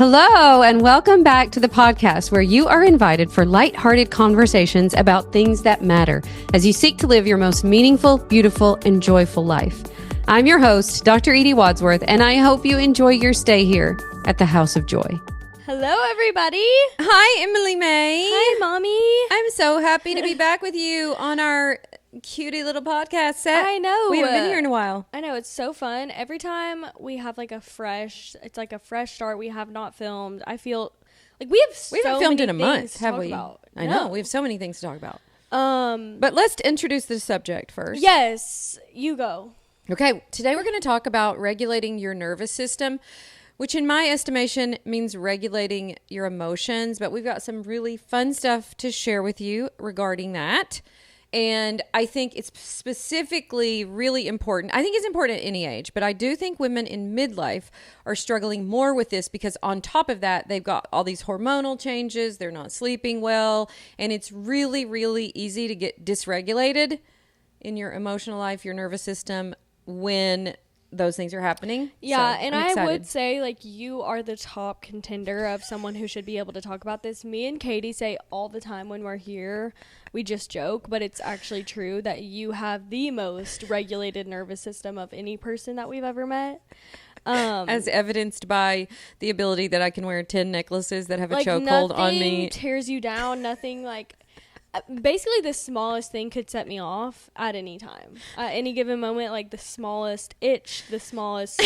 Hello, and welcome back to the podcast where you are invited for lighthearted conversations about things that matter as you seek to live your most meaningful, beautiful, and joyful life. I'm your host, Dr. Edie Wadsworth, and I hope you enjoy your stay here at the House of Joy. Hello, everybody. Hi, Emily May. Hi, Mommy. I'm so happy to be back with you on our cutie little podcast set. I know. We haven't been here in a while. I know. It's so fun. Every time we have it's like a fresh start. We have not filmed. I feel like we haven't filmed in a month, have we? About. I know. We have so many things to talk about. But let's introduce the subject first. Yes, you go. Okay. Today we're going to talk about regulating your nervous system, which in my estimation means regulating your emotions. But we've got some really fun stuff to share with you regarding that. And I think it's specifically really important. I think it's important at any age, but I do think women in midlife are struggling more with this because on top of that, they've got all these hormonal changes. They're not sleeping well. And it's really, really easy to get dysregulated in your emotional life, your nervous system when those things are happening. Yeah, So, and I'm I excited. would say, like, you are the top contender of someone who should be able to talk about this. Me and Katie say all the time when we're here, we just joke, but it's actually true that you have the most regulated nervous system of any person that we've ever met. As evidenced by the ability that I can wear 10 necklaces that have a Like, chokehold on me. nothing tears you down, nothing like... Basically, the smallest thing could set me off at any time. At any given moment, like the smallest itch, the smallest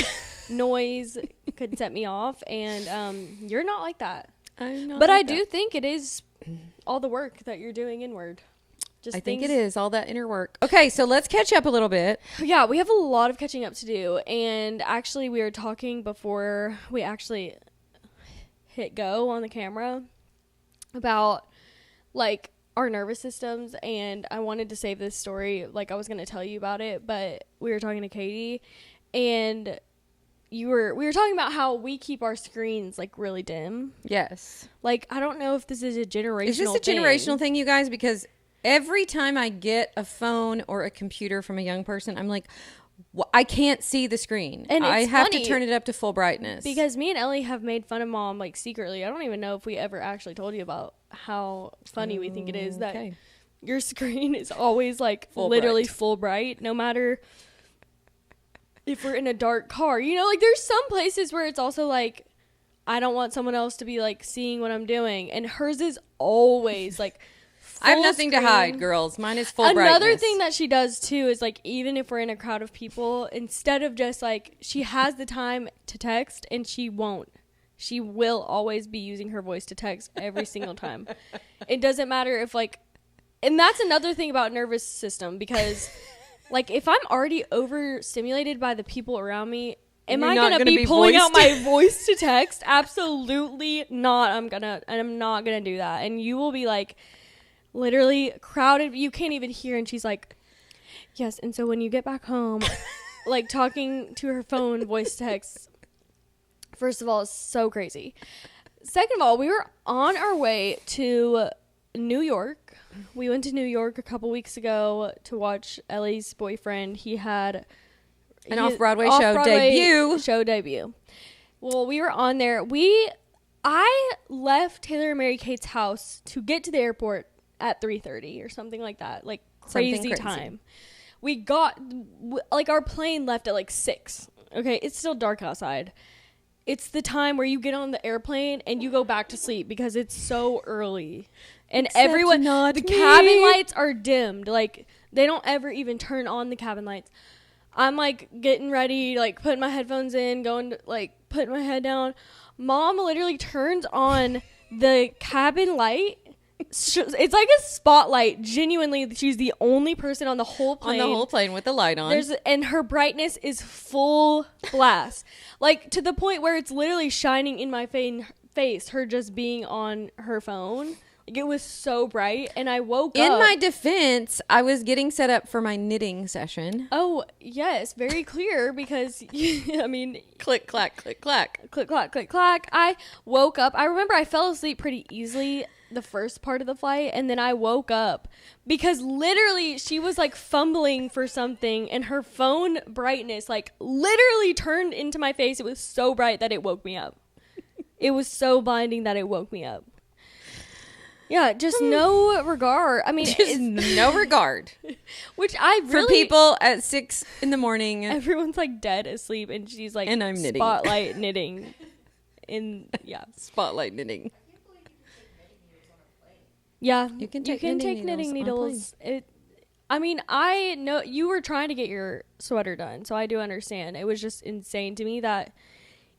noise could set me off. And you're not like that. I'm not But like I that. do think it is all the work that you're doing inward. Just I think it is all that inner work. Okay, so let's catch up a little bit. Yeah, we have a lot of catching up to do. And actually, we were talking before we actually hit go on the camera about, like, our nervous systems, and I wanted to save this story, like I was going to tell you about it, but we were talking to Katie, and we were talking about how we keep our screens like really dim. Yes. Like, I don't know if this is a generational Is this a generational thing, you guys? Because every time I get a phone or a computer from a young person, I'm like, I can't see the screen. And I it's have funny to turn it up to full brightness. Because me and Ellie have made fun of Mom, like, secretly. I don't even know if we ever actually told you about how funny we think it is that Okay. your screen is always like Full literally bright. full bright, no matter if we're in a dark car. You know, like, there's some places where it's also like, I don't want someone else to be like seeing what I'm doing, and hers is always like I have full nothing to screen. hide, girls. Mine is full Another brightness. thing that she does too is, like, even if we're in a crowd of people, instead of just like, she has the time to text, and she will always be using her voice to text every single time. It doesn't matter if, like, and that's another thing about nervous system, because like, if I'm already overstimulated by the people around me, am You're I not gonna gonna be be pulling out voiced? my voice to text? Absolutely not. I'm not gonna do that. And you will be like literally crowded. You can't even hear. And she's like, yes. And so when you get back home, like, talking to her phone, voice text, first of all, it's so crazy. Second of all, we were on our way to New York. We went to New York a couple weeks ago to watch Ellie's boyfriend. He had An off-Broadway show debut. Well, we were on there. I left Taylor and Mary Kate's house to get to the airport at 3:30 or something like that. Like, Something crazy crazy. time. We got, like, our plane left at like 6. Okay, it's still dark outside. It's the time where you get on the airplane and you go back to sleep because it's so early. And Except everyone, not the me. cabin lights are dimmed. Like, they don't ever even turn on the cabin lights. I'm, like, getting ready, like, putting my headphones in, going to, like, putting my head down. Mom literally turns on the cabin light. It's like a spotlight. Genuinely, she's the only person on the whole plane. On the whole plane with the light on. And her brightness is full blast. Like, to the point where it's literally shining in my face, her just being on her phone. Like, it was so bright, and I woke up. In my defense, I was getting set up for my knitting session. Oh, yes, very clear, because, I mean, Click, clack, click, clack. click, clack, click, clack. I woke up. I remember I fell asleep pretty easily the first part of the flight, and then I woke up because literally she was like fumbling for something, and her phone brightness like literally turned into my face. It was so bright that it woke me up. It was so blinding that it woke me up. Yeah, just no regard. I mean, Just no regard which I for really people at 6 a.m. Everyone's like dead asleep, and she's like, And I'm knitting. spotlight knitting. Yeah, Spotlight knitting. yeah. You can take take knitting needles on a needles. I mean, I know you were trying to get your sweater done, so I do understand. It was just insane to me that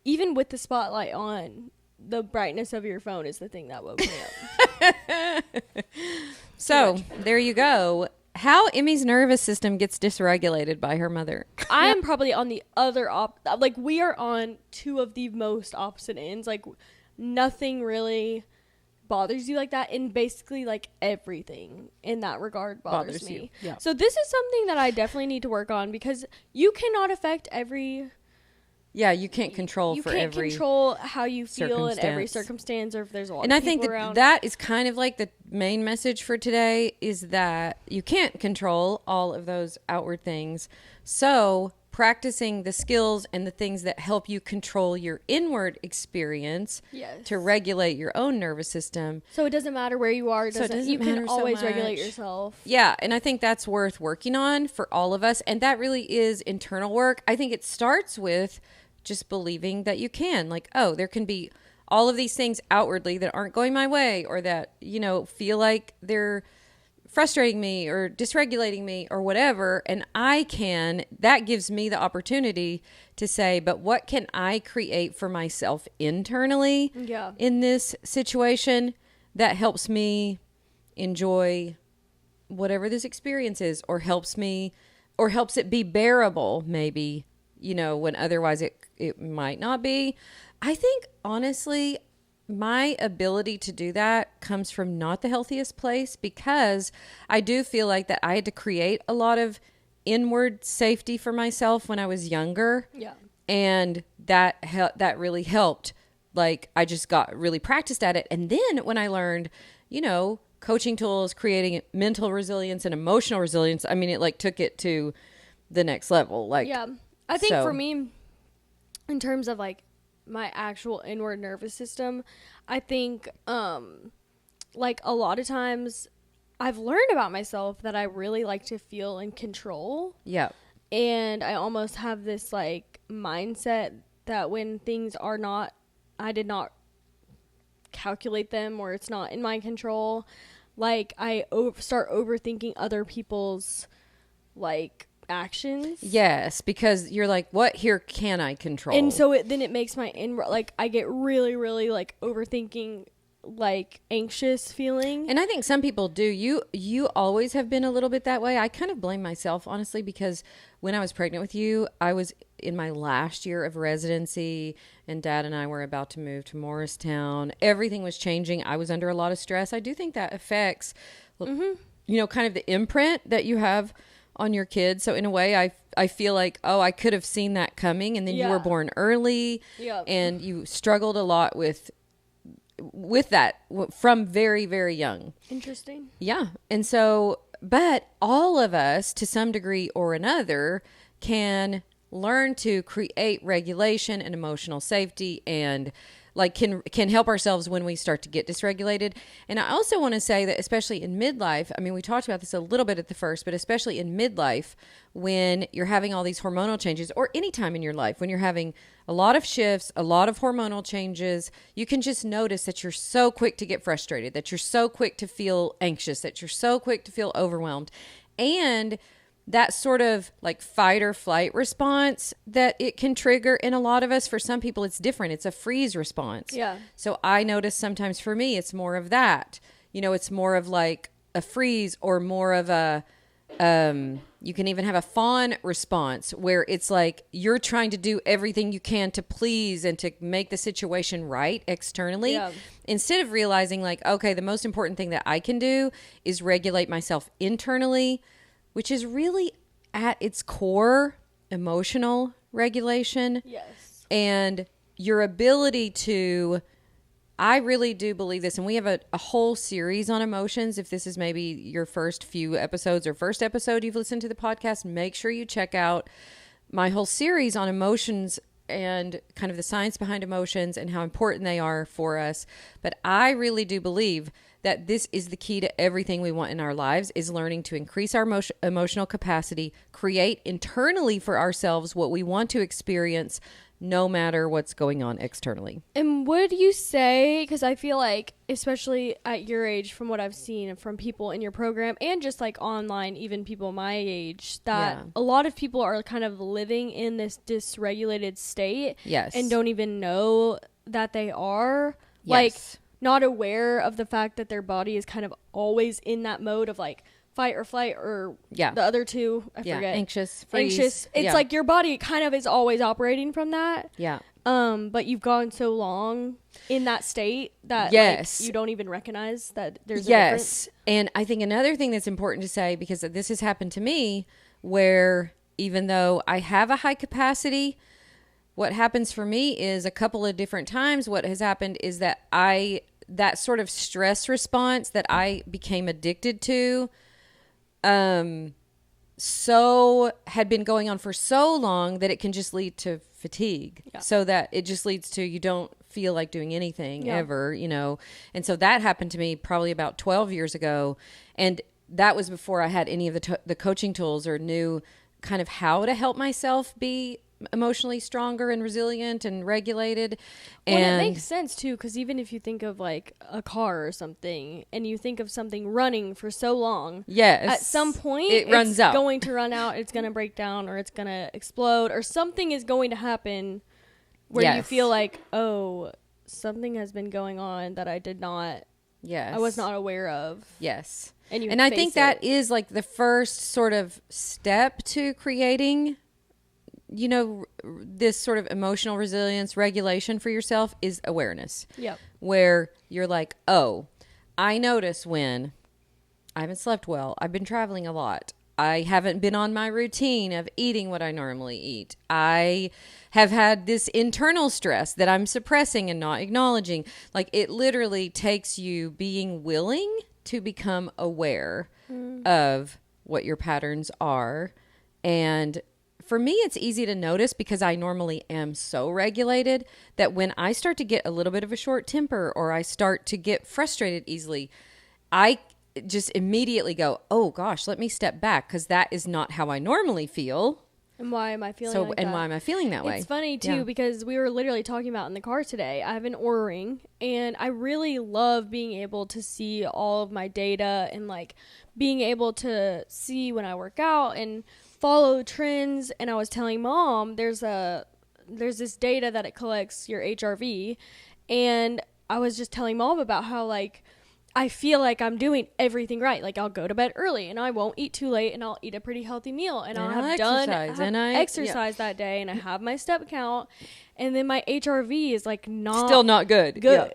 even with the spotlight on, the brightness of your phone is the thing that woke me up. So there you go. How Emmy's nervous system gets dysregulated by her mother. I am probably on the other like we are on two of the most opposite ends. Like nothing really bothers you like that, and basically like everything in that regard bothers me. you. Yeah. So this is something that I definitely need to work on, because you cannot affect every Yeah, you can't control you for can't every. control how you feel in every circumstance. circumstance, or if there's a lot And of I people think around. that is kind of like the main message for today, is that you can't control all of those outward things. So practicing the skills and the things that help you control your inward experience Yes. to regulate your own nervous system. So it doesn't matter where you are. So it doesn't you matter can so always regulate much. yourself. Yeah, and I think that's worth working on for all of us. And that really is internal work. I think it starts with just believing that you can. Like, oh, there can be all of these things outwardly that aren't going my way, or that, feel like they're frustrating me or dysregulating me or whatever. And that gives me the opportunity to say, but what can I create for myself internally Yeah. in this situation that helps me enjoy whatever this experience is, or helps it be bearable, maybe, when otherwise it might not be. I think, honestly, my ability to do that comes from not the healthiest place, because I do feel like that I had to create a lot of inward safety for myself when I was younger. Yeah. And that really helped. Like, I just got really practiced at it. And then when I learned, coaching tools, creating mental resilience and emotional resilience, I mean, it like took it to the next level. Like, Yeah. I think so- for me, in terms of like my actual inward nervous system, I think like a lot of times I've learned about myself that I really like to feel in control. Yeah. And I almost have this like mindset that when things are not, I did not calculate them, or it's not in my control, like I start overthinking other people's like actions. Yes, because you're like, what here can I control? And so then it makes my inward, like I get really, really like overthinking, like anxious feeling. And I think some people do. You always have been a little bit that way. I kind of blame myself, honestly, because when I was pregnant with you, I was in my last year of residency, and Dad and I were about to move to Morristown. Everything was changing. I was under a lot of stress. I do think that affects, kind of the imprint that you have on your kids. So in a way, I feel like, oh, I could have seen that coming, and then you were Yeah. born early, Yep. and you struggled a lot with that from very, very young. Interesting. Yeah. And so, but all of us to some degree or another can learn to create regulation and emotional safety, and like can help ourselves when we start to get dysregulated. And I also want to say that especially in midlife, I mean, we talked about this a little bit at the first, but especially in midlife, when you're having all these hormonal changes, or any time in your life when you're having a lot of shifts, a lot of hormonal changes, you can just notice that you're so quick to get frustrated, that you're so quick to feel anxious, that you're so quick to feel overwhelmed. And that sort of like fight or flight response that it can trigger in a lot of us, for some people it's different. It's a freeze response. Yeah. So I notice sometimes for me it's more of that. It's more of like a freeze, or more of a you can even have a fawn response, where it's like you're trying to do everything you can to please and to make the situation right externally, Yeah. instead of realizing like, okay, the most important thing that I can do is regulate myself internally, which is really at its core emotional regulation. Yes. And your ability to, I really do believe this, and we have a whole series on emotions. If this is maybe your first few episodes or first episode you've listened to the podcast, make sure you check out my whole series on emotions and kind of the science behind emotions and how important they are for us. But I really do believe that this is the key to everything we want in our lives, is learning to increase our emotional capacity, create internally for ourselves what we want to experience, no matter what's going on externally. And would you say, because I feel like, especially at your age, from what I've seen from people in your program and just like online, even people my age, that a lot of people are kind of living in this dysregulated state, Yes, and don't even know that they are, yes, like, not aware of the fact that their body is kind of always in that mode of like fight or flight, or the other two, I forget. Anxious, freeze. Anxious. It's like your body kind of is always operating from that. Yeah. But you've gone so long in that state that like, you don't even recognize that there's a difference. And I think another thing that's important to say, because this has happened to me, where even though I have a high capacity, what happens for me is a couple of different times what has happened is that that sort of stress response that I became addicted to, so had been going on for so long that it can just lead to fatigue. So that it just leads to, you don't feel like doing anything ever, you know? And so that happened to me probably about 12 years ago. And that was before I had any of the coaching tools or knew kind of how to help myself be emotionally stronger and resilient and regulated. Well, and it makes sense too, because even if you think of like a car or something, and you think of something running for so long, at some point it runs out. It's going to run out, it's going to break down, or it's going to explode, or something is going to happen where you feel like, oh, something has been going on that I was not aware of. Yes. And I think that is like the first sort of step to creating, you know, this sort of emotional resilience regulation for yourself is awareness. Yep. Where you're like, oh, I notice when I haven't slept well, I've been traveling a lot, I haven't been on my routine of eating what I normally eat, I have had this internal stress that I'm suppressing and not acknowledging. Like, it literally takes you being willing to become aware of what your patterns are. And for me, it's easy to notice because I normally am so regulated that when I start to get a little bit of a short temper or I start to get frustrated easily, I just immediately go, oh gosh, let me step back, because that is not how I normally feel. And why am I feeling like that? And why am I feeling that way? It's funny too, because we were literally talking about in the car today, I have an Oura Ring, and I really love being able to see all of my data and like being able to see when I work out and follow trends. And I was telling Mom, there's this data that it collects your HRV, and I was just telling Mom about how like I feel like I'm doing everything right. Like, I'll go to bed early and I won't eat too late and I'll eat a pretty healthy meal and I'll have exercise that day and I have my step count, and then my HRV is like still not good. Yeah.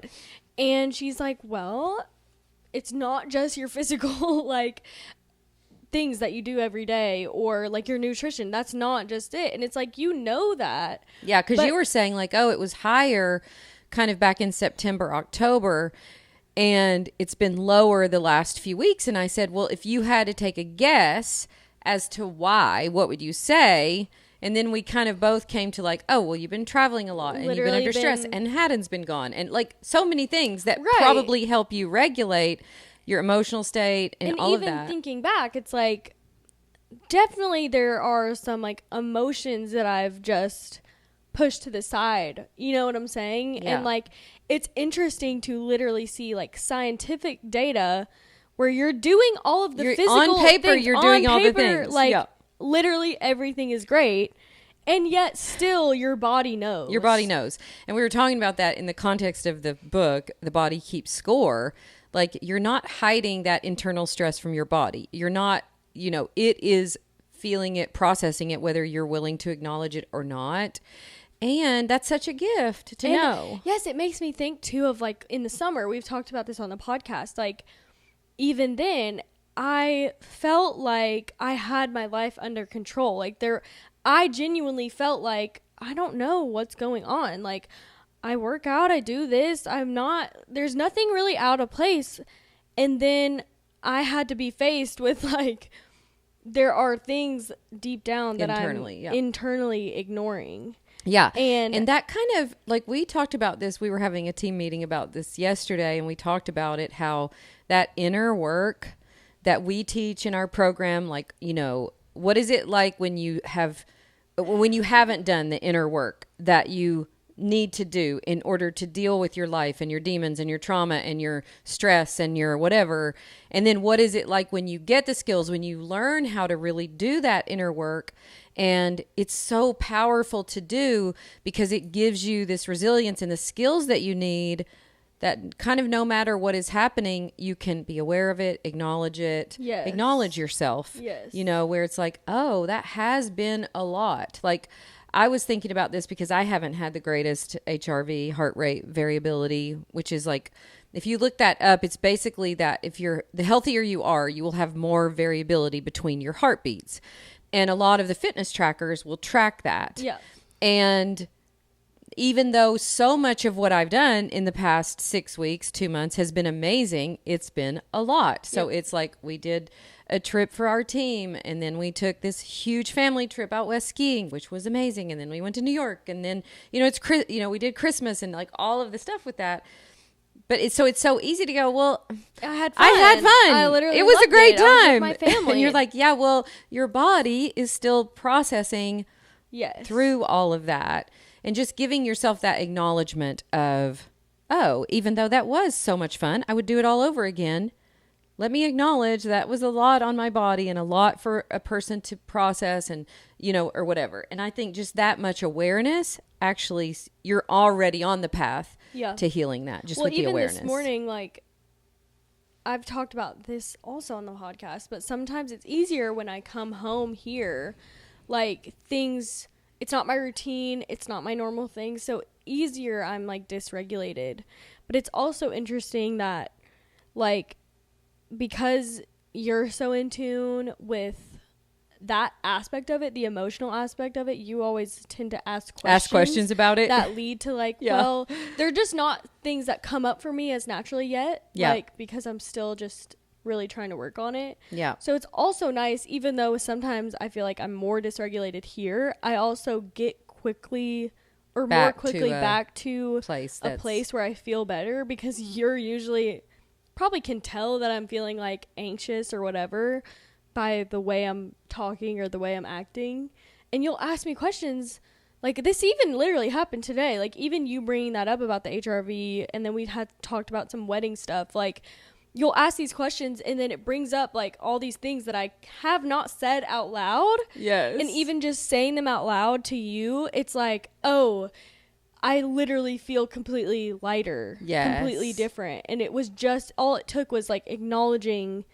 And she's like, well, it's not just your physical like things that you do every day or like your nutrition. That's not just it. And it's like, you know that. Yeah, because you were saying like, oh, it was higher kind of back in September, October, and it's been lower the last few weeks. And I said, well, if you had to take a guess as to why, what would you say? And then we kind of both came to like, oh, well, you've been traveling a lot and you've been under stress and Haddon's been gone. And like so many things that probably help you regulate your emotional state and all of that. And even thinking back, it's like, definitely there are some like emotions that I've just pushed to the side. You know what I'm saying? Yeah. And like, it's interesting to literally see like scientific data where you're doing all of the physical on paper things. You're doing all the things. Like literally everything is great, and yet still your body knows. Your body knows. And we were talking about that in the context of the book, The Body Keeps Score. Like, you're not hiding that internal stress from your body. You're not, you know, it is feeling it, processing it, whether you're willing to acknowledge it or not. And that's such a gift to know. Yes, it makes me think too of like in the summer, we've talked about this on the podcast, like even then I felt like I had my life under control. Like I genuinely felt like I don't know what's going on. Like, I work out, I do this, there's nothing really out of place. And then I had to be faced with like, there are things deep down that I'm internally ignoring. Yeah. And that kind of, like, we talked about this. We were having a team meeting about this yesterday, and we talked about it, how that inner work that we teach in our program, like, you know, what is it like when you haven't done the inner work that you need to do in order to deal with your life and your demons and your trauma and your stress and your whatever. And then what is it like when you get the skills, when you learn how to really do that inner work? And it's so powerful to do because it gives you this resilience and the skills that you need, that kind of no matter what is happening, you can be aware of it, acknowledge it, Yes. acknowledge yourself. Yes. You know, where it's like, oh, that has been a lot. Like, I was thinking about this because I haven't had the greatest HRV, heart rate variability, which is like, if you look that up, it's basically that the healthier you are, you will have more variability between your heartbeats. And a lot of the fitness trackers will track that. Yeah. And even though so much of what I've done in the past 6 weeks, 2 months has been amazing, it's been a lot. So it's like we did a trip for our team, and then we took this huge family trip out west skiing, which was amazing. And then we went to New York, and then, you know, we did Christmas and like all of the stuff with that. But it's so easy to go, well, I had fun. I literally it was a loved great it. I was time. with my family. And you're like, yeah, well, your body is still processing yes. through all of that, and just giving yourself that acknowledgement of, oh, even though that was so much fun, I would do it all over again. Let me acknowledge that was a lot on my body and a lot for a person to process, and, you know, or whatever. And I think just that much awareness, actually, you're already on the path to healing that, just with the awareness. This morning, like, I've talked about this also on the podcast, but sometimes it's easier when I come home here, like, things, it's not my routine, it's not my normal thing, so easier I'm, like, dysregulated. But it's also interesting that, like, because you're so in tune with that aspect of it, the emotional aspect of it, you always tend to ask questions about it that lead to, like, well, they're just not things that come up for me as naturally yet. Yeah. Like, because I'm still just really trying to work on it. Yeah. So it's also nice, even though sometimes I feel like I'm more dysregulated here, I also get quickly or more quickly back to a place where I feel better, because you're usually probably can tell that I'm feeling like anxious or whatever by the way I'm talking or the way I'm acting. And you'll ask me questions like this. Even literally happened today. Like, even you bringing that up about the HRV, and then we had talked about some wedding stuff. Like, you'll ask these questions, and then it brings up like all these things that I have not said out loud. Yes. And even just saying them out loud to you, it's like, oh, I literally feel completely lighter, completely different. And it was just, all it took was like acknowledging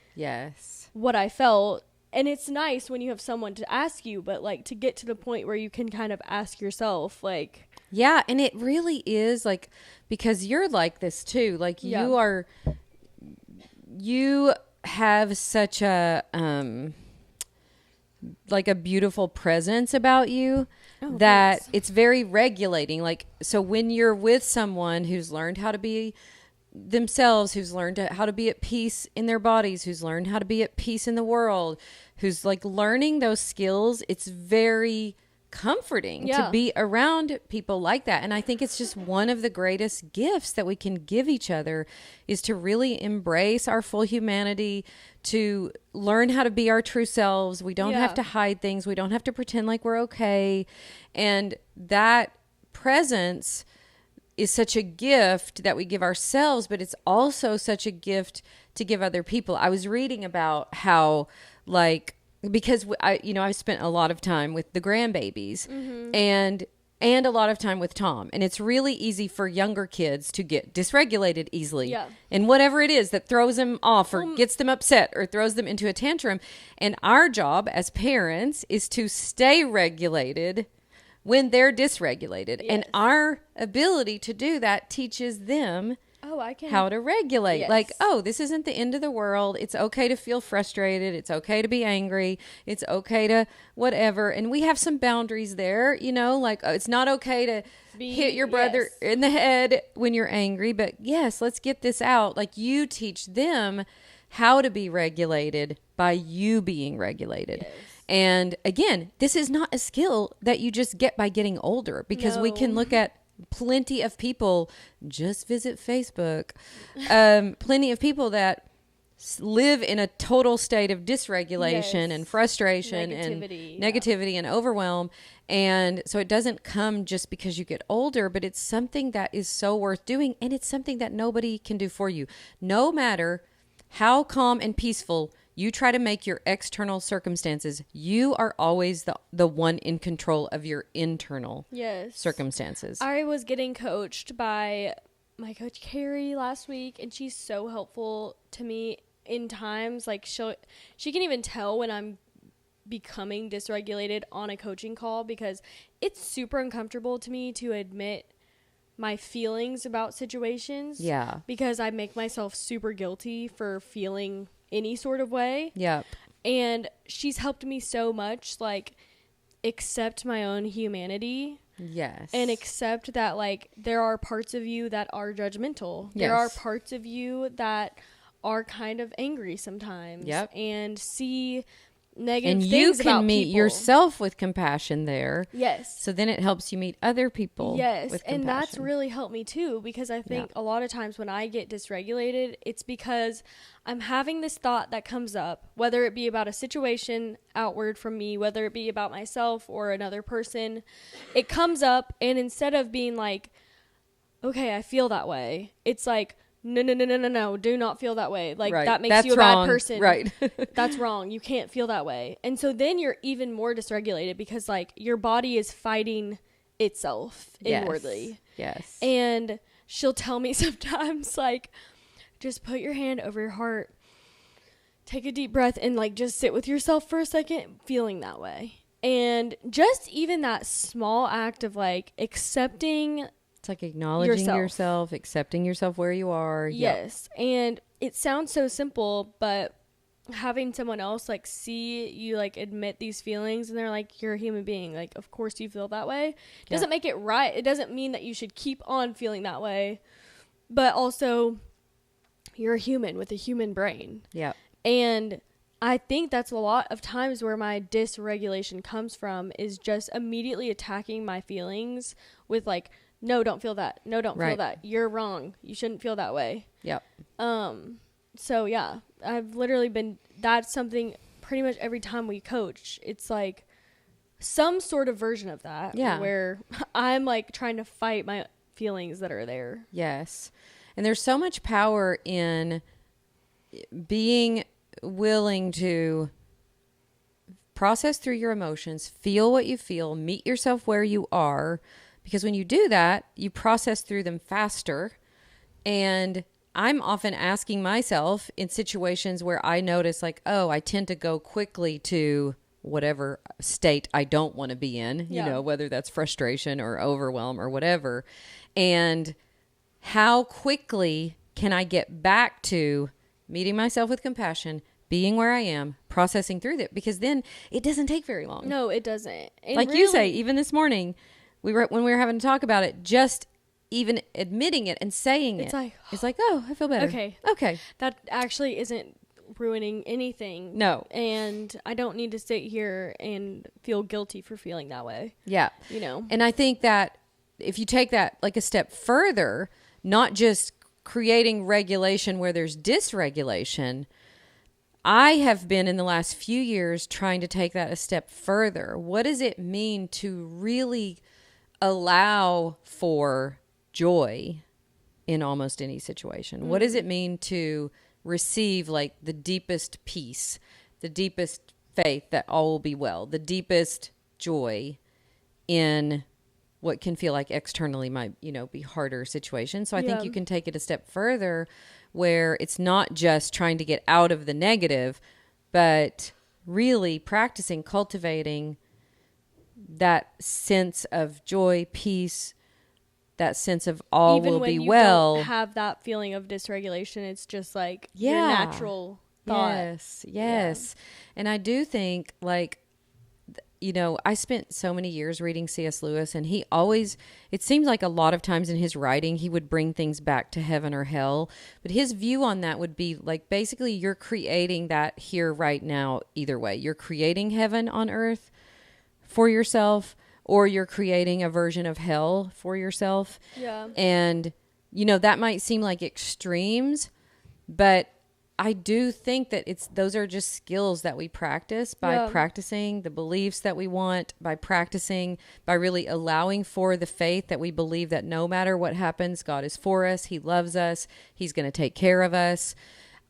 what I felt. And it's nice when you have someone to ask you, but like to get to the point where you can kind of ask yourself, like. Yeah. And it really is like, because you're like this too. Like you have such a, like a beautiful presence about you. That thanks. It's very regulating. Like, so when you're with someone who's learned how to be themselves, who's learned how to be at peace in their bodies, who's learned how to be at peace in the world, who's like learning those skills, it's very comforting to be around people like that. And I think it's just one of the greatest gifts that we can give each other, is to really embrace our full humanity, to learn how to be our true selves. We don't have to hide things. We don't have to pretend like we're okay. And that presence is such a gift that we give ourselves, but it's also such a gift to give other people. I was reading about how, like, because I've spent a lot of time with the grandbabies, and a lot of time with Tom, and it's really easy for younger kids to get dysregulated easily, and whatever it is that throws them off or gets them upset or throws them into a tantrum. And our job as parents is to stay regulated when they're dysregulated, and our ability to do that teaches them how to regulate. Yes. Like, oh, this isn't the end of the world. It's okay to feel frustrated. It's okay to be angry. It's okay to whatever. And we have some boundaries there, you know, like, oh, it's not okay to hit your brother in the head when you're angry. But yes, let's get this out. Like, you teach them how to be regulated by you being regulated. Yes. And again, this is not a skill that you just get by getting older, because we can No. look at plenty of people, just visit Facebook, plenty of people that live in a total state of dysregulation Yes. and frustration Negativity, and yeah. negativity and overwhelm. And so it doesn't come just because you get older, but it's something that is so worth doing. And it's something that nobody can do for you. No matter how calm and peaceful you try to make your external circumstances, you are always the one in control of your internal Yes. circumstances. I was getting coached by my coach Carrie last week, and she's so helpful to me in times like she can even tell when I'm becoming dysregulated on a coaching call, because it's super uncomfortable to me to admit my feelings about situations. Yeah. Because I make myself super guilty for feeling any sort of way. Yep. And she's helped me so much, like, accept my own humanity. Yes. And accept that, like, there are parts of you that are judgmental. There are Yes. parts of you that are kind of angry sometimes. Yep. And see negative and things you about can meet people. yourself with compassion there. Yes. So then it helps you meet other people. Yes, with and that's compassion. really helped me too, because I think a lot of times when I get dysregulated, it's because I'm having this thought that comes up, whether it be about a situation outward from me, whether it be about myself or another person. It comes up, and instead of being like, okay, I feel that way, it's like, no, do not feel that way. Like, Right. that makes That's you a wrong. bad person. Right. That's wrong. You can't feel that way. And so then you're even more dysregulated, because, like, your body is fighting itself inwardly. Yes. And she'll tell me sometimes, like, just put your hand over your heart, take a deep breath, and, like, just sit with yourself for a second, feeling that way. And just even that small act of, like, accepting. It's like acknowledging yourself. yourself, accepting yourself where you are. Yep. Yes. And it sounds so simple, but having someone else, like, see you, like, admit these feelings, and they're like, you're a human being. Like, of course you feel that way. Doesn't make it right. It doesn't mean that you should keep on feeling that way. But also, you're a human with a human brain. Yep. And I think that's a lot of times where my dysregulation comes from, is just immediately attacking my feelings with, like, no, don't feel that. No, don't feel Right. that. You're wrong. You shouldn't feel that way. Yep. So yeah, I've literally been, that's something pretty much every time we coach, it's like some sort of version of that. Yeah. Where I'm, like, trying to fight my feelings that are there. Yes. And there's so much power in being willing to process through your emotions, feel what you feel, meet yourself where you are, because when you do that, you process through them faster. And I'm often asking myself in situations where I notice, like, oh, I tend to go quickly to whatever state I don't want to be in, Yeah. you know, whether that's frustration or overwhelm or whatever. And how quickly can I get back to meeting myself with compassion, being where I am, processing through that? Because then it doesn't take very long. No, it doesn't. And Like you say, even this morning, when we were having to talk about it, just even admitting it and saying It's like, it's like, oh, I feel better. Okay. that actually isn't ruining anything. No. And I don't need to sit here and feel guilty for feeling that way. Yeah. You know? And I think that if you take that like a step further, not just creating regulation where there's dysregulation, I have been in the last few years trying to take that a step further. What does it mean to really allow for joy in almost any situation? What does it mean to receive, like, the deepest peace, the deepest faith that all will be well, the deepest joy in what can feel like externally might, you know, be harder situations? So I think Yeah. you can take it a step further, where it's not just trying to get out of the negative, but really practicing cultivating that sense of joy, peace, that sense of all Even will when be you well. don't have that feeling of dysregulation, it's just like your Yeah. natural thought. Yes. And I do think, like, you know, I spent so many years reading C.S. Lewis, and he always, it seemed like a lot of times in his writing, he would bring things back to heaven or hell. But his view on that would be like, basically, you're creating that here right now either way. You're creating heaven on earth for yourself, or you're creating a version of hell for yourself. Yeah. And, you know, that might seem like extremes, but I do think that those are just skills that we practice by practicing the beliefs that we want, by really allowing for the faith that we believe that no matter what happens, God is for us. He loves us. He's going to take care of us.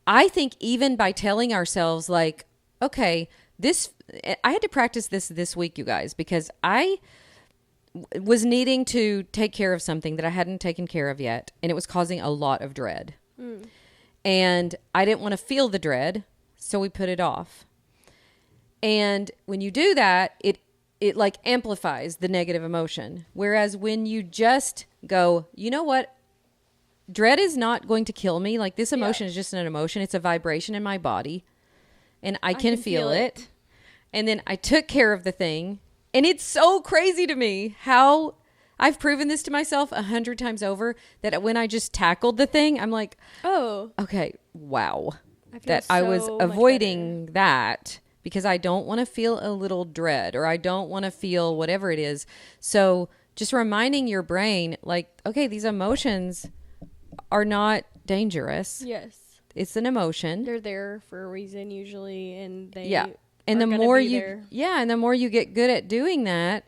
I think even by telling ourselves like, okay, I had to practice this week, you guys, because I was needing to take care of something that I hadn't taken care of yet. And it was causing a lot of dread. And I didn't want to feel the dread, so we put it off. And when you do that, it like amplifies the negative emotion. Whereas when you just go, you know what? Dread is not going to kill me. Like, this emotion is just an emotion. It's a vibration in my body. And I can feel it. And then I took care of the thing. And it's so crazy to me how I've proven this to myself 100 times over, that when I just tackled the thing, I'm like, oh, okay, wow. I was avoiding that because I don't want to feel a little dread, or I don't want to feel whatever it is. So just reminding your brain, like, okay, these emotions are not dangerous. Yes. It's an emotion. They're there for a reason usually, and they and the more and the more you get good at doing that,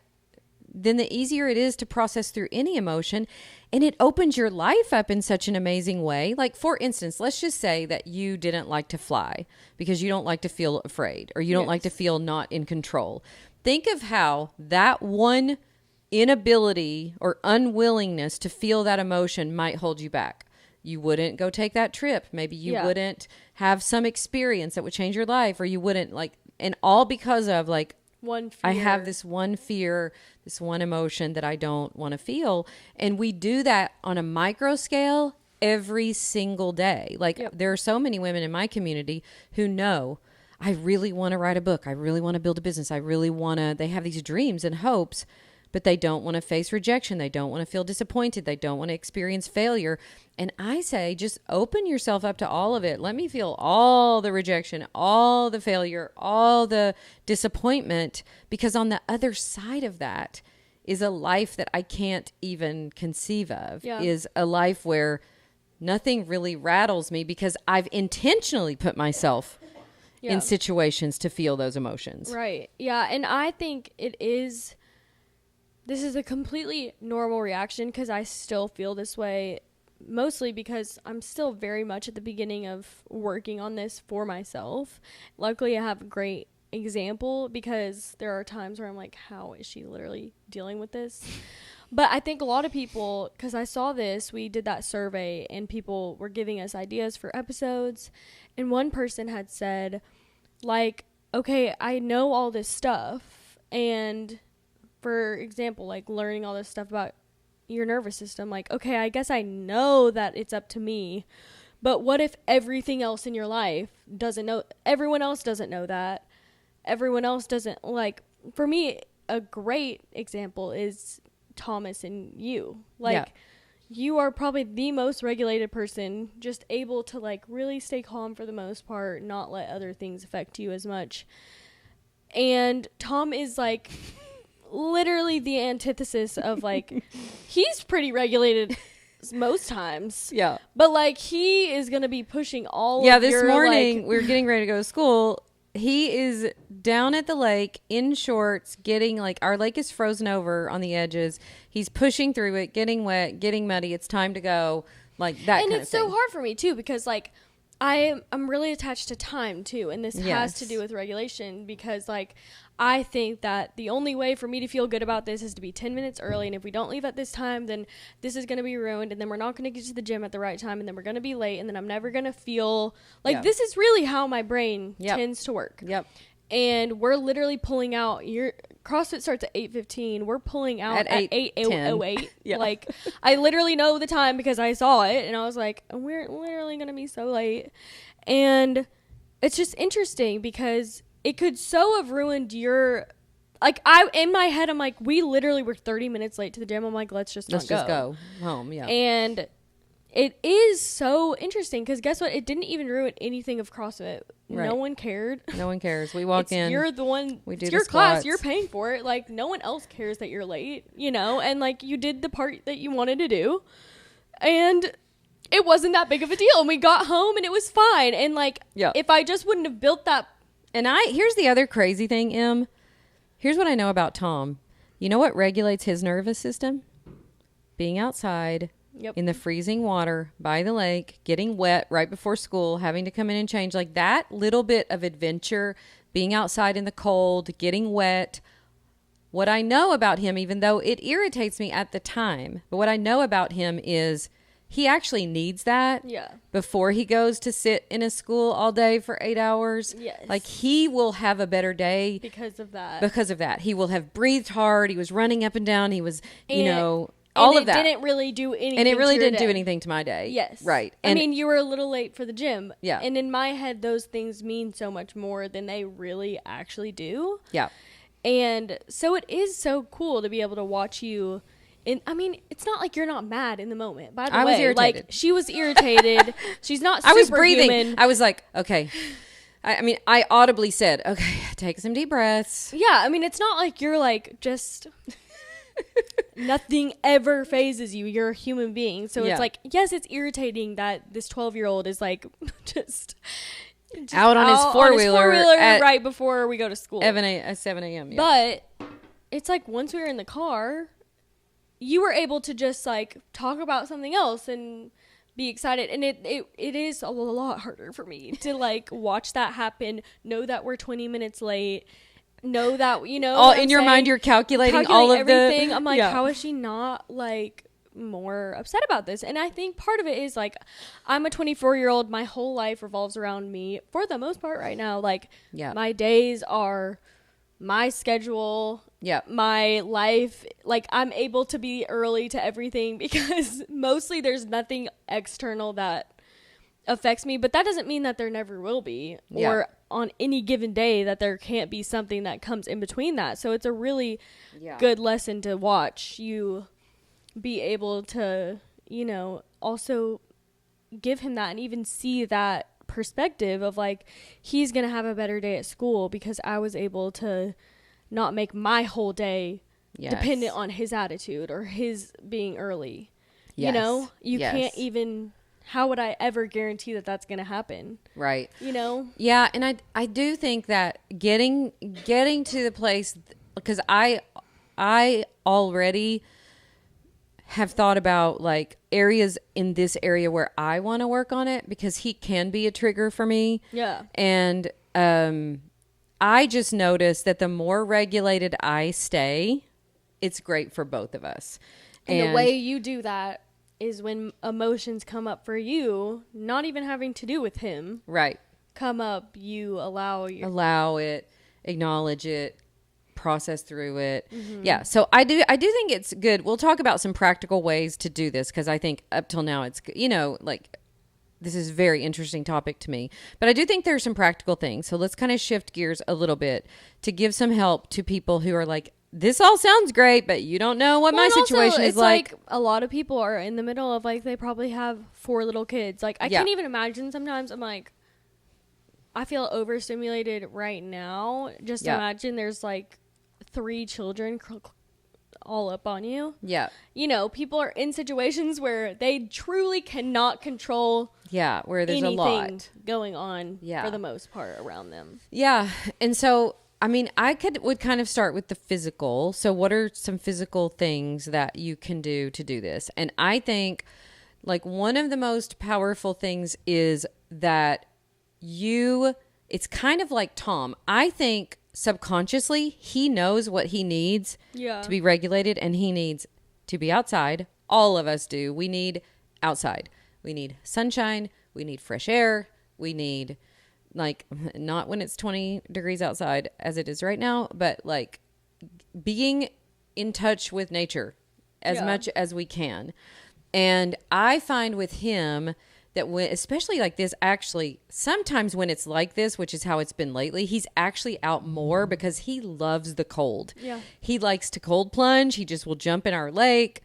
then the easier it is to process through any emotion, and it opens your life up in such an amazing way. Like, for instance, let's just say that you didn't like to fly because you don't like to feel afraid, or you don't like to feel not in control. Think of how that one inability or unwillingness to feel that emotion might hold you back. You wouldn't go take that trip. Maybe you wouldn't have some experience that would change your life, or you wouldn't and all because of one fear. I have this one fear, this one emotion that I don't want to feel. And we do that on a micro scale every single day. There are so many women in my community who know, I really want to write a book. I really want to build a business. They have these dreams and hopes, but they don't want to face rejection. They don't want to feel disappointed. They don't want to experience failure. And I say, just open yourself up to all of it. Let me feel all the rejection, all the failure, all the disappointment, because on the other side of that is a life that I can't even conceive of, is a life where nothing really rattles me because I've intentionally put myself in situations to feel those emotions. Right. Yeah. And I think this is a completely normal reaction, because I still feel this way, mostly because I'm still very much at the beginning of working on this for myself. Luckily, I have a great example, because there are times where I'm like, how is she literally dealing with this? But I think a lot of people, because I saw this, we did that survey and people were giving us ideas for episodes. And one person had said, like, okay, I know all this stuff, and for example, like learning all this stuff about your nervous system, like, okay, I guess I know that it's up to me, but what if everything else in your life doesn't know? Everyone else doesn't know that. Everyone else doesn't, like, for me, a great example is Thomas and you. Like, you are probably the most regulated person, just able to, like, really stay calm for the most part, not let other things affect you as much. And Tom is, like, literally the antithesis of, like, he's pretty regulated most times. Yeah. But, like, he is going to be pushing all of your, this morning, we were getting ready to go to school. He is down at the lake in shorts, getting, like, our lake is frozen over on the edges. He's pushing through it, getting wet, getting muddy. It's time to go, like, that kind of thing. And it's so hard for me, too, because, like, I'm really attached to time, too. And this has to do with regulation, because, like, I think that the only way for me to feel good about this is to be 10 minutes early. And if we don't leave at this time, then this is going to be ruined. And then we're not going to get to the gym at the right time. And then we're going to be late. And then I'm never going to feel like this is really how my brain tends to work. Yep. And we're literally pulling out your CrossFit starts at 8:15. We're pulling out at 8:08. Like, I literally know the time because I saw it. And I was like, we're literally going to be so late. And it's just interesting because it could so have ruined your like in my head, I'm like, we literally were 30 minutes late to the gym. I'm like, let's just go home. Yeah. And it is so interesting because guess what? It didn't even ruin anything of CrossFit. Right. No one cared. No one cares. We walk in. You're the one. We do it's the your class. squats. You're paying for it. Like no one else cares that you're late. You know, and like you did the part that you wanted to do, and it wasn't that big of a deal. And we got home and it was fine. And like, if I just wouldn't have built that. And here's the other crazy thing, Em. Here's what I know about Tom. You know what regulates his nervous system? Being outside. Yep. In the freezing water by the lake, getting wet right before school, having to come in and change, like that little bit of adventure, being outside in the cold, getting wet. What I know about him, even though it irritates me at the time, but what I know about him is he actually needs that before he goes to sit in a school all day for 8 hours. Yes. Like he will have a better day Because of that. Because of that. He will have breathed hard. He was running up and down. He was, all of that. It didn't really do anything. And it really didn't do anything to my day. Yes. Right. I mean, you were a little late for the gym. Yeah. And in my head, those things mean so much more than they really actually do. Yeah. And so it is so cool to be able to watch you. And I mean, it's not like you're not mad in the moment. By the way, I was irritated. Like she was irritated. She's not. I was superhuman. breathing. I was like, okay. I mean, I audibly said, okay, take some deep breaths. Yeah. I mean, it's not like you're like just. Nothing ever phases you. You're a human being. So it's like, yes, it's irritating that this 12-year-old is like just out on his four-wheeler right before we go to school. 7 a.m. Yeah. But it's like once we were in the car, you were able to just like talk about something else and be excited. And it is a lot harder for me to like watch that happen, know that we're 20 minutes late. Know that, all in your mind, you're calculating all of everything. I'm like, how is she not like more upset about this? And I think part of it is like, I'm a 24-year-old. My whole life revolves around me for the most part right now. Like, my days are my schedule. Yeah. My life. Like, I'm able to be early to everything because mostly there's nothing external that affects me, but that doesn't mean that there never will be, or on any given day that there can't be something that comes in between that. So it's a really good lesson to watch you be able to, also give him that and even see that perspective of like, he's going to have a better day at school because I was able to not make my whole day dependent on his attitude or his being early. You can't even. How would I ever guarantee that that's going to happen? Right. Yeah. And I do think that getting to the place, because I already have thought about like areas in this area where I want to work on it because he can be a trigger for me. Yeah. And I just noticed that the more regulated I stay, it's great for both of us. And the way you do that is when emotions come up for you, not even having to do with him. Right. Come up, you allow it, acknowledge it, process through it. Mm-hmm. Yeah. So I do think it's good. We'll talk about some practical ways to do this because I think up till now it's, like this is a very interesting topic to me. But I do think there's some practical things. So let's kind of shift gears a little bit to give some help to people who are like, this all sounds great, but you don't know what my situation is like. A lot of people are in the middle of like, they probably have 4 little kids. Like, I can't even imagine sometimes. I'm like, I feel overstimulated right now. Just imagine there's like 3 children all up on you. Yeah. People are in situations where they truly cannot control. Yeah, where there's anything a lot going on for the most part around them. Yeah, and so. I mean, would kind of start with the physical. So what are some physical things that you can do to do this? And I think like one of the most powerful things is that it's kind of like Tom. I think subconsciously he knows what he needs to be regulated and he needs to be outside. All of us do. We need outside. We need sunshine. We need fresh air. We need like not when it's 20 degrees outside as it is right now, but like being in touch with nature as much as we can. And I find with him that when, especially like this, actually, sometimes when it's like this, which is how it's been lately, he's actually out more because he loves the cold. Yeah. He likes to cold plunge. He just will jump in our lake.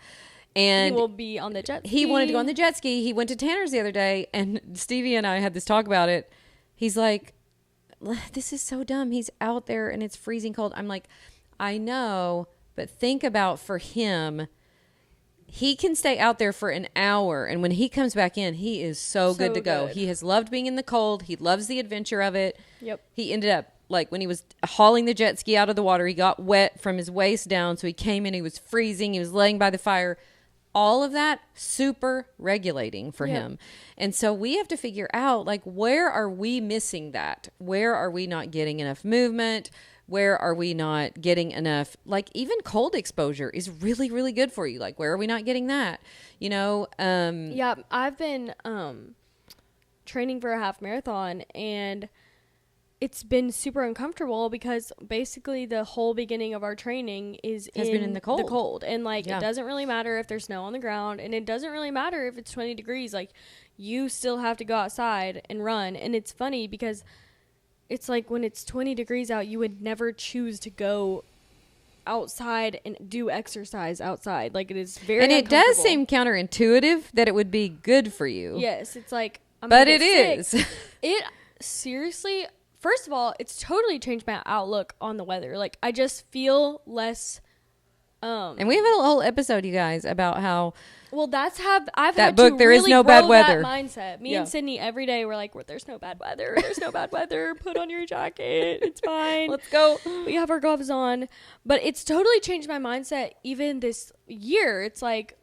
And he will be on the jet ski. He wanted to go on the jet ski. He went to Tanner's the other day, and Stevie and I had this talk about it. He's like, this is so dumb. He's out there and it's freezing cold. I'm like, I know, but think about for him, he can stay out there for an hour, and when he comes back in, he is so good to go. He has loved being in the cold. He loves the adventure of it. Yep. He ended up, like, when he was hauling the jet ski out of the water, he got wet from his waist down, so he came in, he was freezing, he was laying by the fire. All of that, super regulating for him. And so we have to figure out, like, where are we missing that? Where are we not getting enough movement? Where are we not getting enough, like, even cold exposure is really, really good for you. Like, where are we not getting that? You know? Yeah, I've been training for a half marathon, and it's been super uncomfortable because basically the whole beginning of our training has been in the cold. And, like, it doesn't really matter if there's snow on the ground, and it doesn't really matter if it's 20 degrees. Like, you still have to go outside and run. And it's funny because it's like when it's 20 degrees out, you would never choose to go outside and do exercise outside. Like, it is very And it does uncomfortable. seem counterintuitive that it would be good for you. Yes, it's like, But it is. It seriously, first of all, it's totally changed my outlook on the weather. Like, I just feel less. And we have a whole episode, you guys, about how Well, that's how I've that had book, to There Is really No grow Bad Weather. that mindset. Me Yeah. and Sydney every day we're like, "There's no bad weather. There's no bad weather. Put on your jacket. It's fine. let's go. We have our gloves on." But it's totally changed my mindset. Even this year, it's like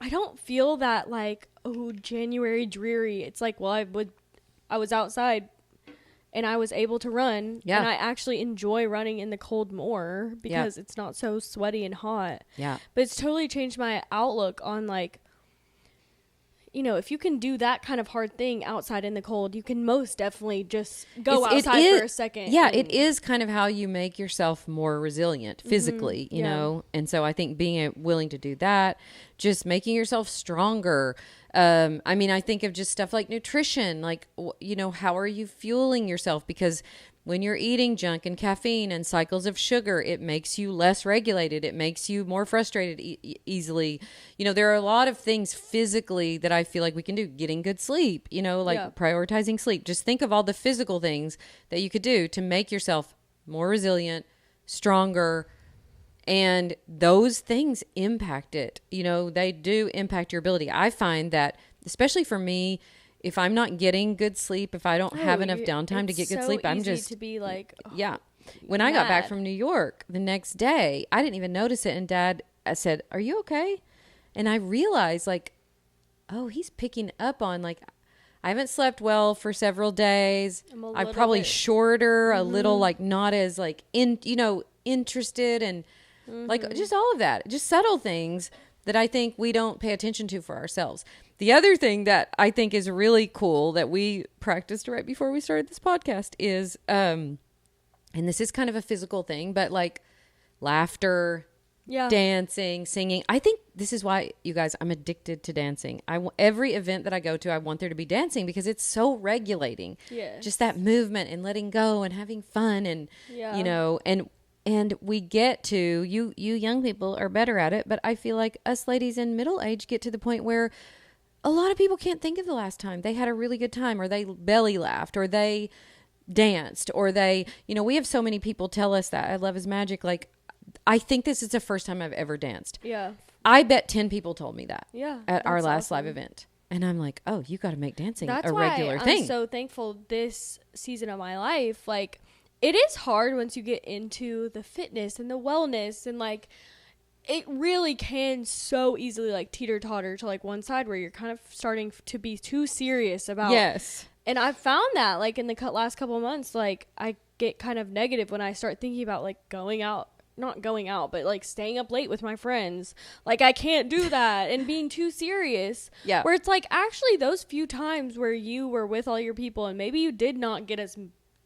I don't feel that like, oh, January dreary. It's like, well, I was outside and I was able to run. Yeah. And I actually enjoy running in the cold more because it's not so sweaty and hot. Yeah. But it's totally changed my outlook on, like, you know, if you can do that kind of hard thing outside in the cold, you can most definitely just go outside for a second. Yeah, and it is kind of how you make yourself more resilient physically, you know? And so I think being willing to do that, just making yourself stronger. I mean, I think of just stuff like nutrition, like, you know, how are you fueling yourself? Because when you're eating junk and caffeine and cycles of sugar, it makes you less regulated. It makes you more frustrated easily. You know, there are a lot of things physically that I feel like we can do. Getting good sleep, you know, like prioritizing sleep. Just think of all the physical things that you could do to make yourself more resilient, stronger. And those things impact it. You know, they do impact your ability. I find that, especially for me, if I'm not getting good sleep, if I don't have enough downtime to get good sleep, I'm just to be like, When I got back mad. from New York the next day, I didn't even notice it. And Dad said, "Are you okay?" And I realized, like, oh, he's picking up on, like, I haven't slept well for several days. I'm probably shorter, a little, like, not as, like, interested, and like, just all of that, just subtle things that I think we don't pay attention to for ourselves. The other thing that I think is really cool that we practiced right before we started this podcast is, and this is kind of a physical thing, but like laughter, dancing, singing. I think this is why, you guys, I'm addicted to dancing. Every event that I go to, I want there to be dancing because it's so regulating. Yes. Just that movement and letting go and having fun and, you know, and we get to, you young people are better at it, but I feel like us ladies in middle age get to the point where a lot of people can't think of the last time they had a really good time, or they belly laughed, or they danced, or they, you know, we have so many people tell us that at Love is Magic, like, I think this is the first time I've ever danced. Yeah. I bet 10 people told me that at our that's last live awesome. event. And I'm like, oh, you got to make dancing That's a regular why thing. I'm so thankful this season of my life. Like, it is hard once you get into the fitness and the wellness, and like, it really can so easily like teeter-totter to like one side where you're kind of starting to be too serious about. Yes. And I've found that like in the last couple of months, like I get kind of negative when I start thinking about like not going out, but like staying up late with my friends. Like, I can't do that, and being too serious. Yeah. Where it's like, actually those few times where you were with all your people and maybe you did not get as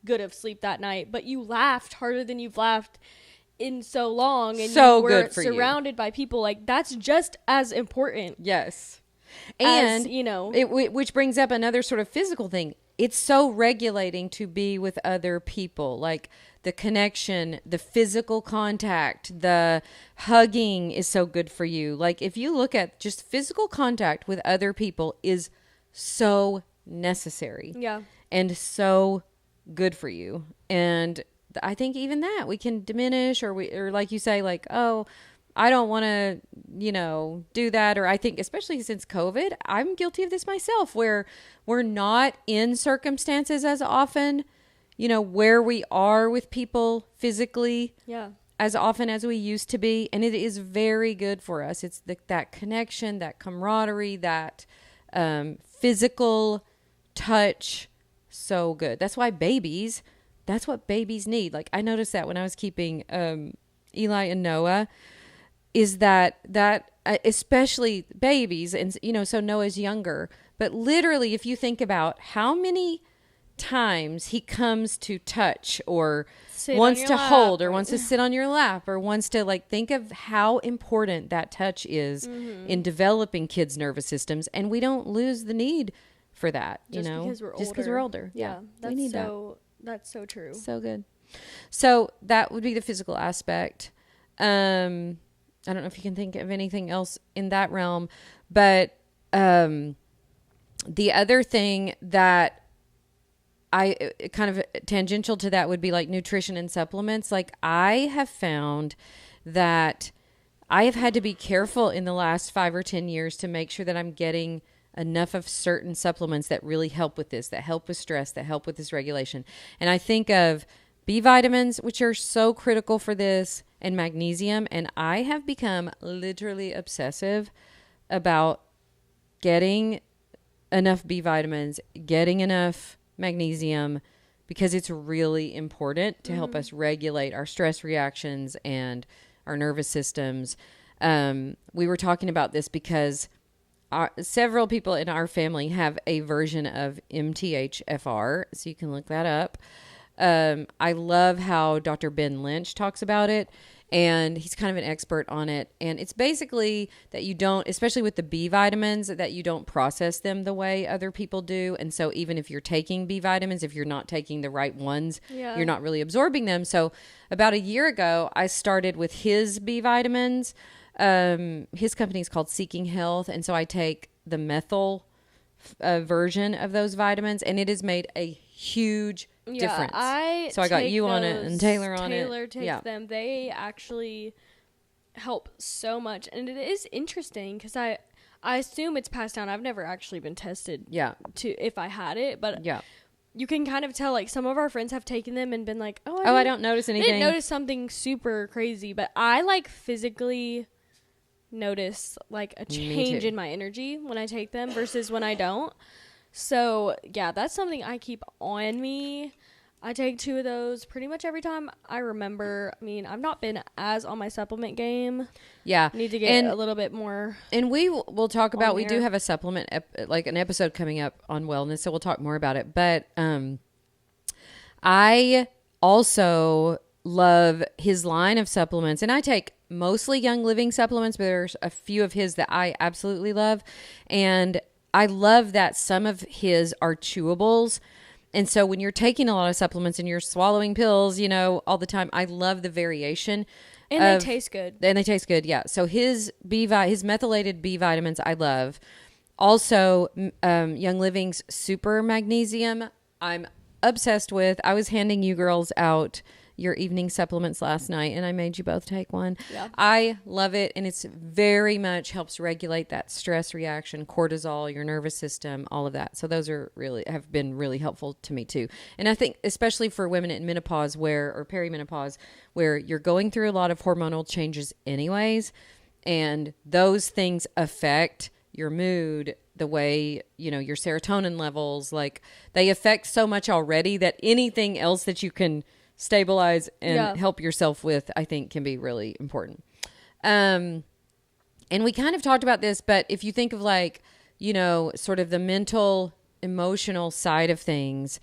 good of sleep that night, but you laughed harder than you've laughed in so long, and So you were good for you. surrounded by people, like, that's just as important. Yes. And, you know, which brings up another sort of physical thing. It's so regulating to be with other people, like the connection, the physical contact, the hugging is so good for you. Like if you look at just physical contact with other people is so necessary. Yeah. And so good for you. And I think even that we can diminish, or like you say, like, oh, I don't want to, do that. Or I think, especially since COVID, I'm guilty of this myself, where we're not in circumstances as often, where we are with people physically as often as we used to be. And it is very good for us. It's that connection, that camaraderie, that physical touch. So good. That's what babies need. Like I noticed that when I was keeping Eli and Noah, is that especially babies, and so Noah's younger, but literally if you think about how many times he comes to touch or wants to hold or wants to sit on your lap or wants to, like, think of how important that touch is in developing kids' nervous systems, and we don't lose the need for that, just because we're older. Yeah, we need that's so true. So good. So that would be the physical aspect. I don't know if you can think of anything else in that realm, but the other thing that I kind of tangential to that would be like nutrition and supplements. Like I have found that I have had to be careful in the last 5 or 10 years to make sure that I'm getting enough of certain supplements that really help with this, that help with stress, that help with this regulation. And I think of B vitamins, which are so critical for this, and magnesium. And I have become literally obsessive about getting enough B vitamins, getting enough magnesium, because it's really important to help us regulate our stress reactions and our nervous systems. We were talking about this because several people in our family have a version of MTHFR, so you can look that up. I love how Dr. Ben Lynch talks about it, and he's kind of an expert on it. And it's basically that you don't, especially with the B vitamins, that you don't process them the way other people do. And so even if you're taking B vitamins, if you're not taking the right ones, you're not really absorbing them. So about a year ago, I started with his B vitamins. His company is called Seeking Health. And so I take the methyl version of those vitamins, and it has made a huge difference. I got you on it and Taylor on it. Taylor takes them. They actually help so much, and it is interesting because I assume it's passed down. I've never actually been tested to if I had it, but you can kind of tell, like, some of our friends have taken them and been like, I don't notice anything. I didn't notice something super crazy, but I like physically notice like a change in my energy when I take them versus when I don't. So that's something I keep on me. I take 2 of those pretty much every time I remember. I mean, I've not been as on my supplement game. I need to get a little bit more. And we will talk about, we do have a supplement, like an episode coming up on wellness, so we'll talk more about it. But I also love his line of supplements, and I take mostly Young Living supplements, but there's a few of his that I absolutely love. And I love that some of his are chewables. And so when you're taking a lot of supplements and you're swallowing pills, all the time, I love the variation. And they taste good. And they taste good, yeah. So his methylated B vitamins I love. Also, Young Living's Super Magnesium I'm obsessed with. I was handing you girls out your evening supplements last night, and I made you both take one. I love it, and it's very much helps regulate that stress reaction, cortisol, your nervous system, all of that. So those have been really helpful to me too. And I think especially for women in menopause or perimenopause, where you're going through a lot of hormonal changes anyways, and those things affect your mood, the way, your serotonin levels, like they affect so much already that anything else that you can stabilize and help yourself with, I think, can be really important. And we kind of talked about this, but if you think of like, sort of the mental, emotional side of things,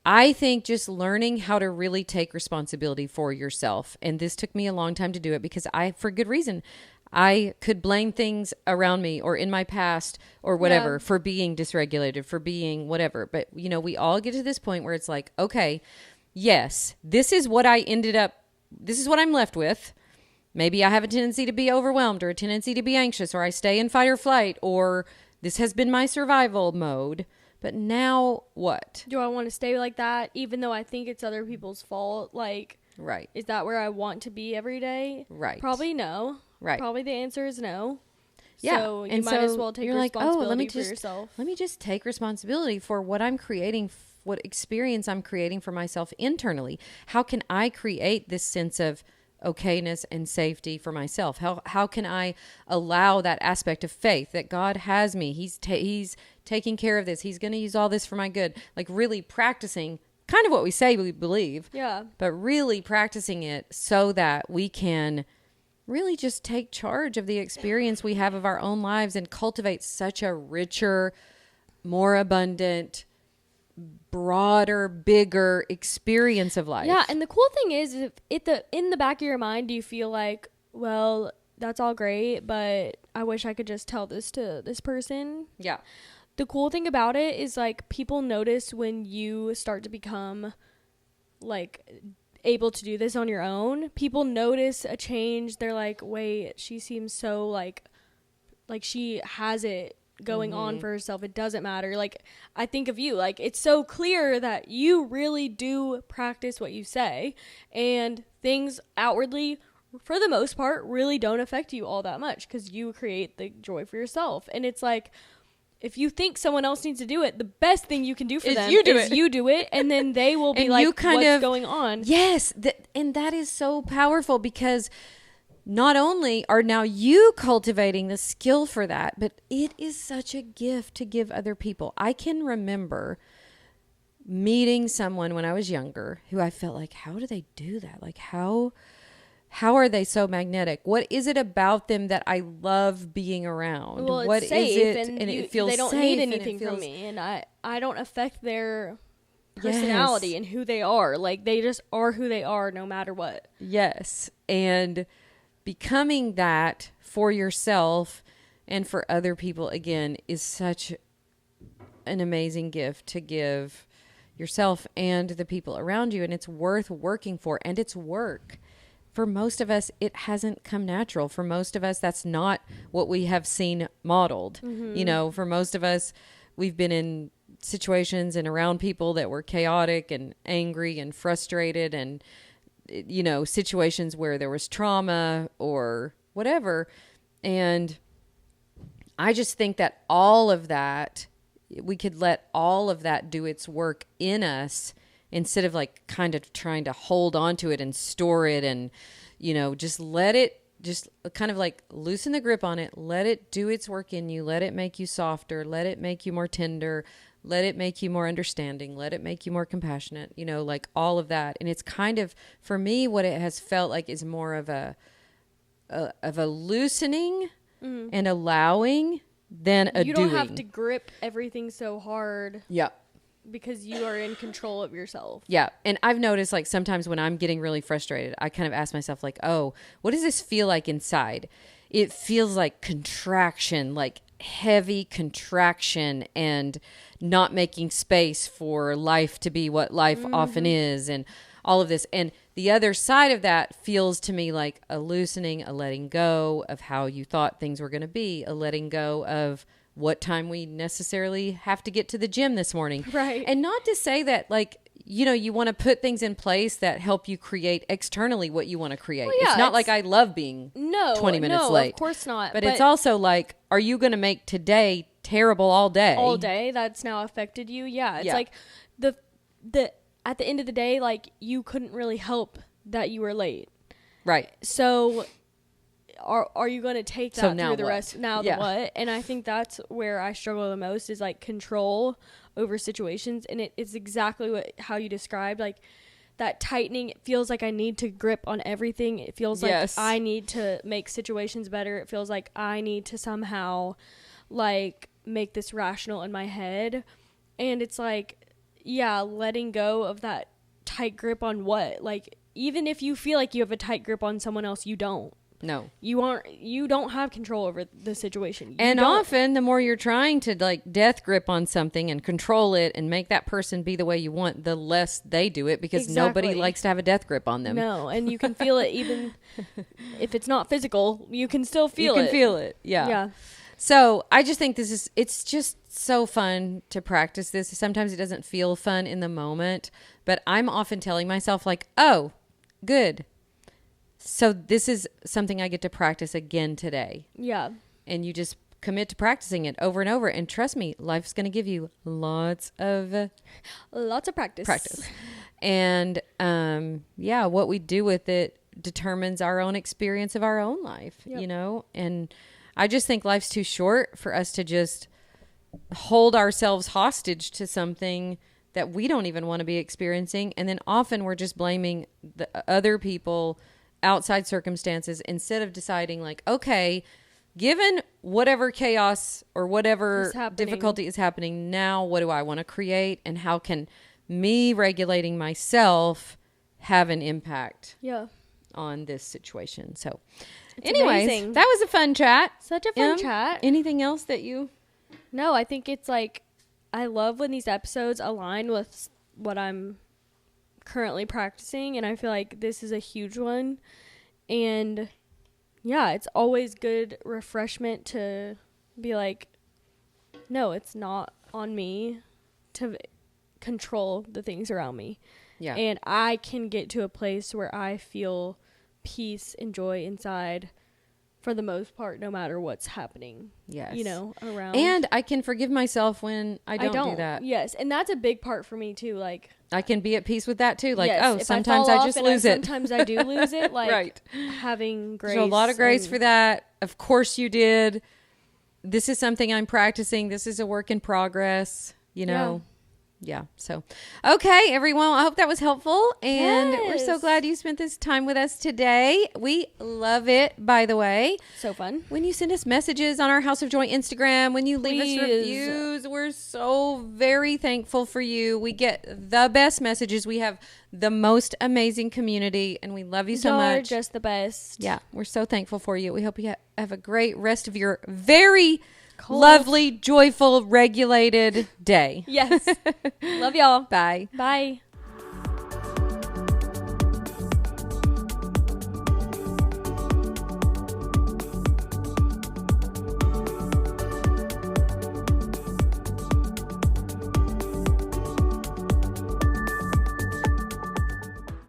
I think just learning how to really take responsibility for yourself. And this took me a long time to do it because for good reason, I could blame things around me or in my past or whatever Yeah. for being dysregulated, for being whatever. But, you know, we all get to this point where it's like, okay, yes, this is what this is what I'm left with. Maybe I have a tendency to be overwhelmed or a tendency to be anxious, or I stay in fight or flight, or this has been my survival mode. But now what? Do I want to stay like that even though I think it's other people's fault? Like, Right. is that where I want to be every day? Right. Probably no. Right. Probably the answer is no. Yeah. So you And might as so well take you're like, responsibility let me for just, yourself. Let me just take responsibility for what I'm creating, what experience I'm creating for myself internally. How can I create this sense of okayness and safety for myself? How can I allow that aspect of faith that God has me? He's taking care of this. He's going to use all this for my good. Like really practicing kind of what we say we believe. Yeah. But really practicing it so that we can really just take charge of the experience we have of our own lives and cultivate such a richer, more abundant, broader, bigger experience of life. Yeah, and the cool thing is, if in the back of your mind, you feel like, well, that's all great, but I wish I could just tell this to this person. Yeah. The cool thing about it is, like, people notice when you start to become, like, able to do this on your own. People notice a change. They're like, wait, she seems so, like she has it going on for herself. It doesn't matter. Like, I think of you, like, it's so clear that you really do practice what you say, and things outwardly, for the most part, really don't affect you all that much because you create the joy for yourself. And it's like, if you think someone else needs to do it, the best thing you can do for Is them you do is it. you do it, and then they will be And like, you kind what's of- going on? Yes. And that is so powerful because not only are now you cultivating the skill for that, but it is such a gift to give other people. I can remember meeting someone when I was younger who I felt like, how do they do that? Like, how are they so magnetic? What is it about them that I love being around? Well, it's What is safe, it? and It feels they don't safe, need and it anything from feels- me, and I don't affect their personality and who they are. Like, they just are who they are no matter what. Yes. And becoming that for yourself and for other people, again, is such an amazing gift to give yourself and the people around you. And it's worth working for. And it's work. For most of us, it hasn't come natural. For most of us, that's not what we have seen modeled. You know, for most of us, we've been in situations and around people that were chaotic and angry and frustrated, and you know, situations where there was trauma or whatever. And I just think that all of that, we could let all of that do its work in us instead of like kind of trying to hold on to it and store it and, you know, just let it, just kind of like loosen the grip on it. Let it do its work in you. Let it make you softer. Let it make you more tender. Let it make you more understanding. Let it make you more compassionate, you know, like all of that. And it's kind of, for me, what it has felt like is more of a loosening and allowing than a You doing. don't have to grip everything so hard Yeah. because you are in control of yourself. Yeah. And I've noticed like sometimes when I'm getting really frustrated, I kind of ask myself like, oh, what does this feel like inside? It feels like contraction, like heavy contraction and not making space for life to be what life often is and all of this. And the other side of that feels to me like a loosening, a letting go of how you thought things were going to be, a letting go of what time we necessarily have to get to the gym this morning. Right. And not to say that like, you know, you want to put things in place that help you create externally what you want to create. Well, yeah, it's not it's- like I love being 20 minutes late. of course not. But it's also like, are you going to make today terrible all day? all day that's now affected you. Yeah, it's Yeah. like the at the end of the day, like, you couldn't really help that you were late. Right. So are you going to take that So now through the what? rest? Now Yeah. the what? And I think that's where I struggle the most is like control over situations. And it's exactly how you described, like that tightening. It feels like I need to grip on everything. It feels like Yes. I need to make situations better. It feels like I need to somehow like make this rational in my head. And it's like, yeah, letting go of that tight grip on what? Like, even if you feel like you have a tight grip on someone else, you don't. No. You don't have control over the situation. And often the more you're trying to like death grip on something and control it and make that person be the way you want, the less they do it, because nobody Exactly. likes to have a death grip on them. No, and you can feel it even if it's not physical, you can still feel it. You can feel it. Yeah. Yeah. So I just think it's just so fun to practice this. Sometimes it doesn't feel fun in the moment, but I'm often telling myself like, oh, good. So this is something I get to practice again today. Yeah. And you just commit to practicing it over and over. And trust me, life's going to give you lots of practice. And yeah, what we do with it determines our own experience of our own life, Yep. you know? And I just think life's too short for us to just hold ourselves hostage to something that we don't even want to be experiencing. And then often we're just blaming the other people, outside circumstances, instead of deciding like, okay, given whatever chaos or whatever difficulty is happening now, what do I want to create, and how can me regulating myself have an impact Yeah. on this situation? So It's anyways, amazing. that was a fun chat. Such a fun Em, chat. Anything else that you... No, I think it's like, I love when these episodes align with what I'm currently practicing, and I feel like this is a huge one. And yeah, it's always good refreshment to be like, no, it's not on me to control the things around me. Yeah. And I can get to a place where I feel peace and joy inside for the most part, no matter what's happening. Yes. You know, around. And I can forgive myself when I don't do that. Yes, and that's a big part for me too. Like, I can be at peace with that too. Like, yes, oh, if sometimes fall I off just and lose it. Sometimes I do lose it. Like, Right. having grace. There's a lot of grace and- for that. Of course you did. This is something I'm practicing. This is a work in progress, you know. Yeah. So, okay, everyone. I hope that was helpful. And we're so Yes. glad you spent this time with us today. We love it, by the way. So fun. When you send us messages on our House of Joy Instagram, when you leave us Please. reviews, we're so very thankful for you. We get the best messages. We have the most amazing community, and we love you so You're much. just the best. Yeah, we're so thankful for you. We hope you have a great rest of your very Cold. lovely, joyful, regulated day. Yes. Love y'all. Bye. Bye.